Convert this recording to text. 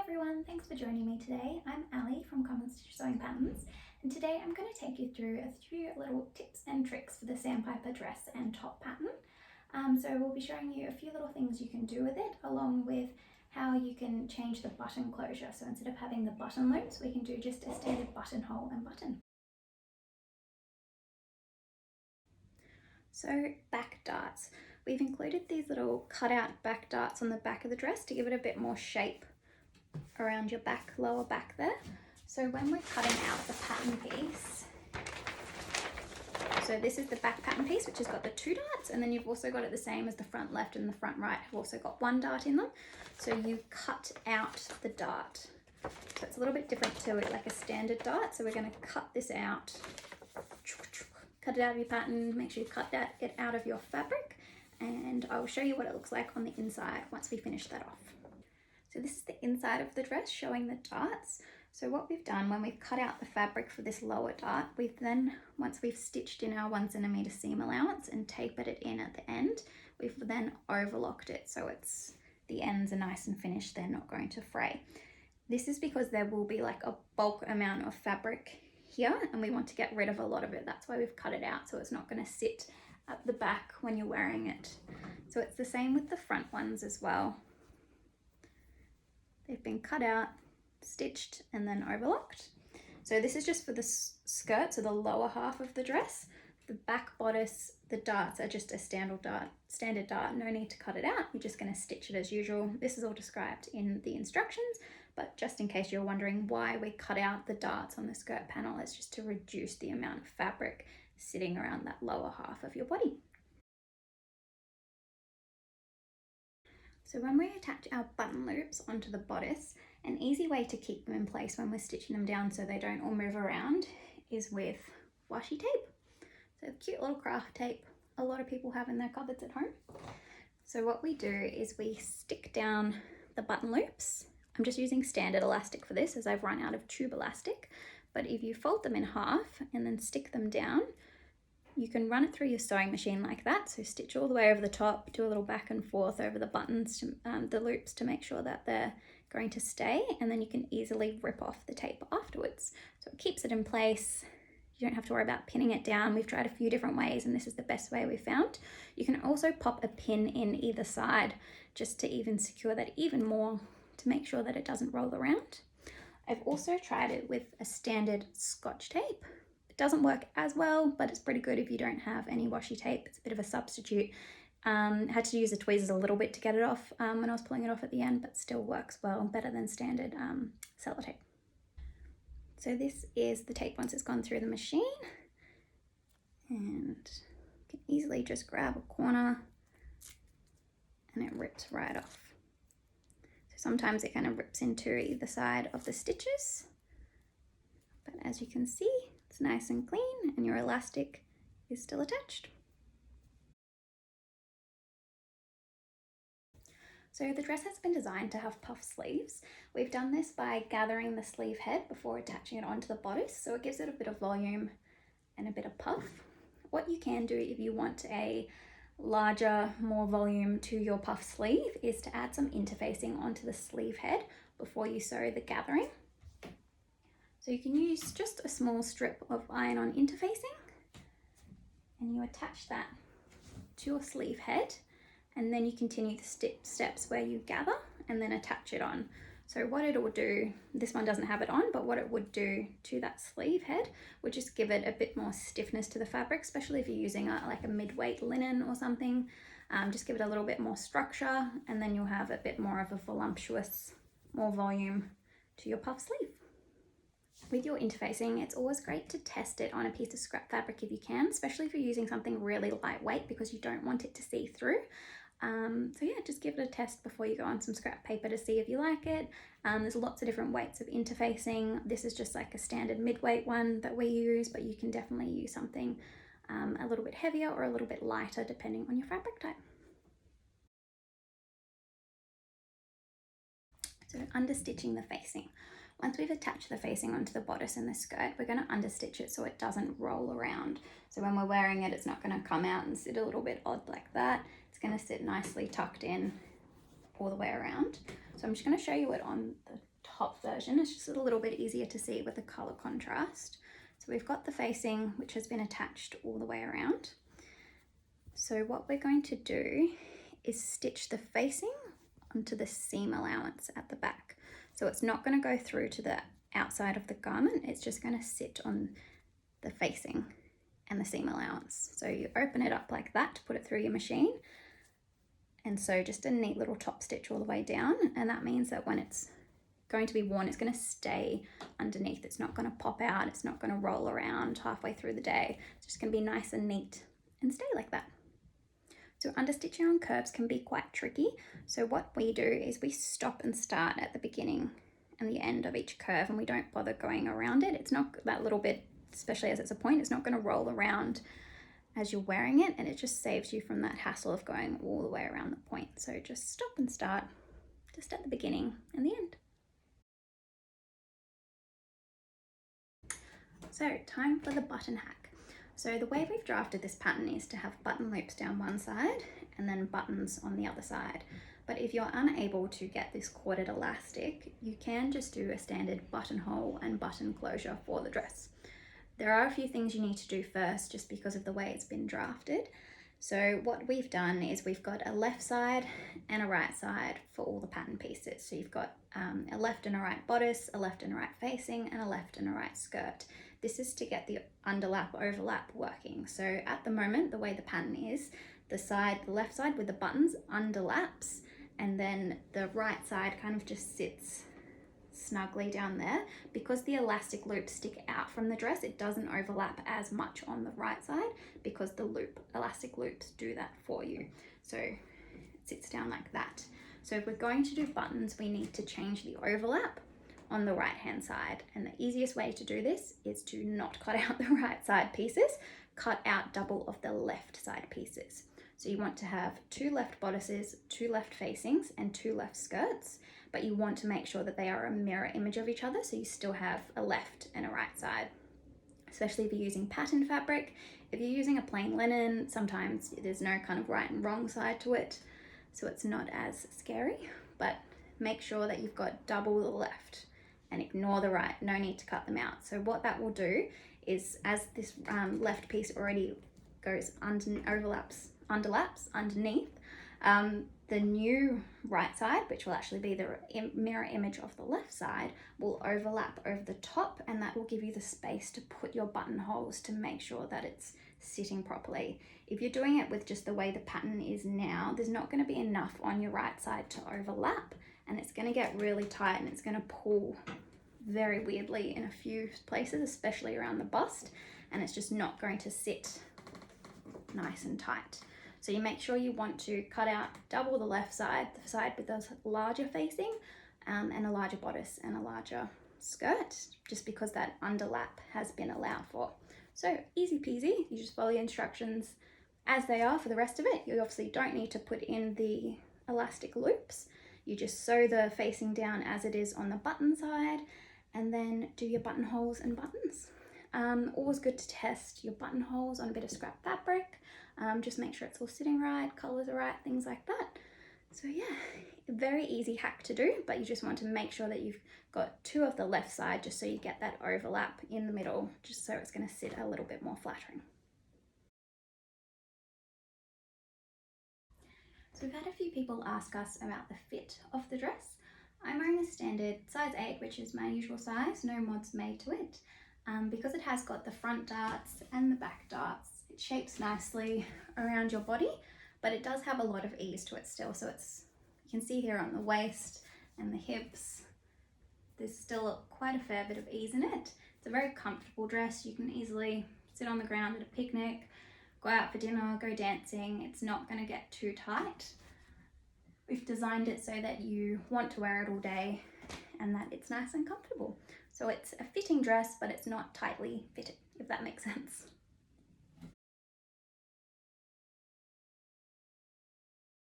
everyone, thanks for joining me today. I'm Ali from Understitching Sewing Patterns, and today I'm going to take you through a few little tips and tricks for the Sandpiper dress and top pattern. So we'll be showing you a few little things you can do with it, along with how you can change the button closure. So instead of having the button loops, we can do just a standard buttonhole and button. So back darts. We've included these little cutout back darts on the back of the dress to give it a bit more shape around your back, lower back there. So when we're cutting out the pattern piece, so this is the back pattern piece, which has got the 2 darts, and then you've also got it the same as the front left and the front right have also got 1 dart in them. So you cut out the dart. So it's a little bit different to it, like a standard dart. So we're going to cut this out, cut it out of your pattern, make sure you cut it out of your fabric, and I will show you what it looks like on the inside once we finish that off. So this is the inside of the dress showing the darts. So what we've done when we've cut out the fabric for this lower dart, we've then, once we've stitched in our 1 centimeter seam allowance and tapered it in at the end, we've then overlocked it so the ends are nice and finished, they're not going to fray. This is because there will be like a bulk amount of fabric here and we want to get rid of a lot of it. That's why we've cut it out so it's not going to sit at the back when you're wearing it. So it's the same with the front ones as well. They've been cut out, stitched, and then overlocked. So this is just for the skirt, so the lower half of the dress. The back bodice, the darts are just a standard dart, no need to cut it out. You're just going to stitch it as usual. This is all described in the instructions, but just in case you're wondering why we cut out the darts on the skirt panel, it's just to reduce the amount of fabric sitting around that lower half of your body. So when we attach our button loops onto the bodice, an easy way to keep them in place when we're stitching them down so they don't all move around is with washi tape. So cute little craft tape a lot of people have in their cupboards at home. So what we do is we stick down the button loops. I'm just using standard elastic for this as I've run out of tube elastic, but if you fold them in half and then stick them down, you can run it through your sewing machine like that. So stitch all the way over the top, do a little back and forth over the buttons, the loops to make sure that they're going to stay, and then you can easily rip off the tape afterwards. So it keeps it in place. You don't have to worry about pinning it down. We've tried a few different ways and this is the best way we found. You can also pop a pin in either side just to even secure that even more to make sure that it doesn't roll around. I've also tried it with a standard Scotch tape. Doesn't work as well, but it's pretty good if you don't have any washi tape. It's a bit of a substitute. Had to use the tweezers a little bit to get it off when I was pulling it off at the end, but still works well, better than standard sellotape. So this is the tape once it's gone through the machine, and you can easily just grab a corner and it rips right off. So sometimes it kind of rips into either side of the stitches, but as you can see, it's nice and clean and your elastic is still attached. So the dress has been designed to have puff sleeves. We've done this by gathering the sleeve head before attaching it onto the bodice, so it gives it a bit of volume and a bit of puff. What you can do if you want a larger, more volume to your puff sleeve is to add some interfacing onto the sleeve head before you sew the gathering. So you can use just a small strip of iron-on interfacing and you attach that to your sleeve head, and then you continue the steps where you gather and then attach it on. So what it will do, this one doesn't have it on, but what it would do to that sleeve head would just give it a bit more stiffness to the fabric, especially if you're using like a mid-weight linen or something. Just give it a little bit more structure and then you'll have a bit more of a voluptuous, more volume to your puff sleeve. With your interfacing, it's always great to test it on a piece of scrap fabric if you can, especially if you're using something really lightweight because you don't want it to see through. So yeah, just give it a test before you go on some scrap paper to see if you like it. There's lots of different weights of interfacing. This is just like a standard mid-weight one that we use, but you can definitely use something a little bit heavier or a little bit lighter depending on your fabric type. So understitching the facing. Once we've attached the facing onto the bodice and the skirt, we're going to understitch it so it doesn't roll around. So when we're wearing it, it's not going to come out and sit a little bit odd like that. It's going to sit nicely tucked in all the way around. So I'm just going to show you it on the top version. It's just a little bit easier to see with the color contrast. So we've got the facing, which has been attached all the way around. So what we're going to do is stitch the facing onto the seam allowance at the back. So it's not going to go through to the outside of the garment, it's just going to sit on the facing and the seam allowance. So you open it up like that to put it through your machine. And so just a neat little top stitch all the way down. And that means that when it's going to be worn, it's going to stay underneath. It's not going to pop out. It's not going to roll around halfway through the day. It's just going to be nice and neat and stay like that. So understitching on curves can be quite tricky. So what we do is we stop and start at the beginning and the end of each curve, and we don't bother going around it. It's not that little bit, especially as it's a point, it's not going to roll around as you're wearing it, and it just saves you from that hassle of going all the way around the point. So just stop and start just at the beginning and the end. So time for the button hack. So the way we've drafted this pattern is to have button loops down one side and then buttons on the other side. But if you're unable to get this corded elastic, you can just do a standard buttonhole and button closure for the dress. There are a few things you need to do first just because of the way it's been drafted. So what we've done is we've got a left side and a right side for all the pattern pieces. So you've got a left and a right bodice, a left and a right facing, and a left and a right skirt. This is to get the underlap overlap working. So at the moment, the way the pattern is, the left side with the buttons underlaps, and then the right side kind of just sits snugly down there. Because the elastic loops stick out from the dress, it doesn't overlap as much on the right side because the elastic loops do that for you. So it sits down like that. So if we're going to do buttons, we need to change the overlap on the right hand side, and the easiest way to do this is to not cut out the right side pieces, cut out double of the left side pieces. So you want to have 2 left bodices, 2 left facings, and 2 left skirts, but you want to make sure that they are a mirror image of each other, so you still have a left and a right side. Especially if you're using pattern fabric. If you're using a plain linen, sometimes there's no kind of right and wrong side to it, so it's not as scary, but make sure that you've got double the left and ignore the right. No need to cut them out. So what that will do is, as this left piece already goes underlaps underneath, the new right side, which will actually be the mirror image of the left side, will overlap over the top, and that will give you the space to put your buttonholes to make sure that it's sitting properly. If you're doing it with just the way the pattern is now, there's not going to be enough on your right side to overlap, and it's going to get really tight and it's going to pull very weirdly in a few places, especially around the bust, and it's just not going to sit nice and tight. So you make sure you want to cut out double the left side, the side with the larger facing, and a larger bodice and a larger skirt, just because that underlap has been allowed for. So easy peasy, you just follow the instructions as they are for the rest of it. You obviously don't need to put in the elastic loops. You just sew the facing down as it is on the button side, and then do your buttonholes and buttons. Always good to test your buttonholes on a bit of scrap fabric. Just make sure it's all sitting right, colors are right, things like that. So yeah, a very easy hack to do, but you just want to make sure that you've got 2 of the left side just so you get that overlap in the middle, just so it's going to sit a little bit more flattering. So we've had a few people ask us about the fit of the dress. I'm wearing a standard size 8, which is my usual size, no mods made to it. Because it has got the front darts and the back darts, it shapes nicely around your body, but it does have a lot of ease to it still. So you can see here on the waist and the hips, there's still quite a fair bit of ease in it. It's a very comfortable dress. You can easily sit on the ground at a picnic, go out for dinner, go dancing. It's not going to get too tight. We've designed it so that you want to wear it all day and that it's nice and comfortable. So it's a fitting dress, but it's not tightly fitted, if that makes sense.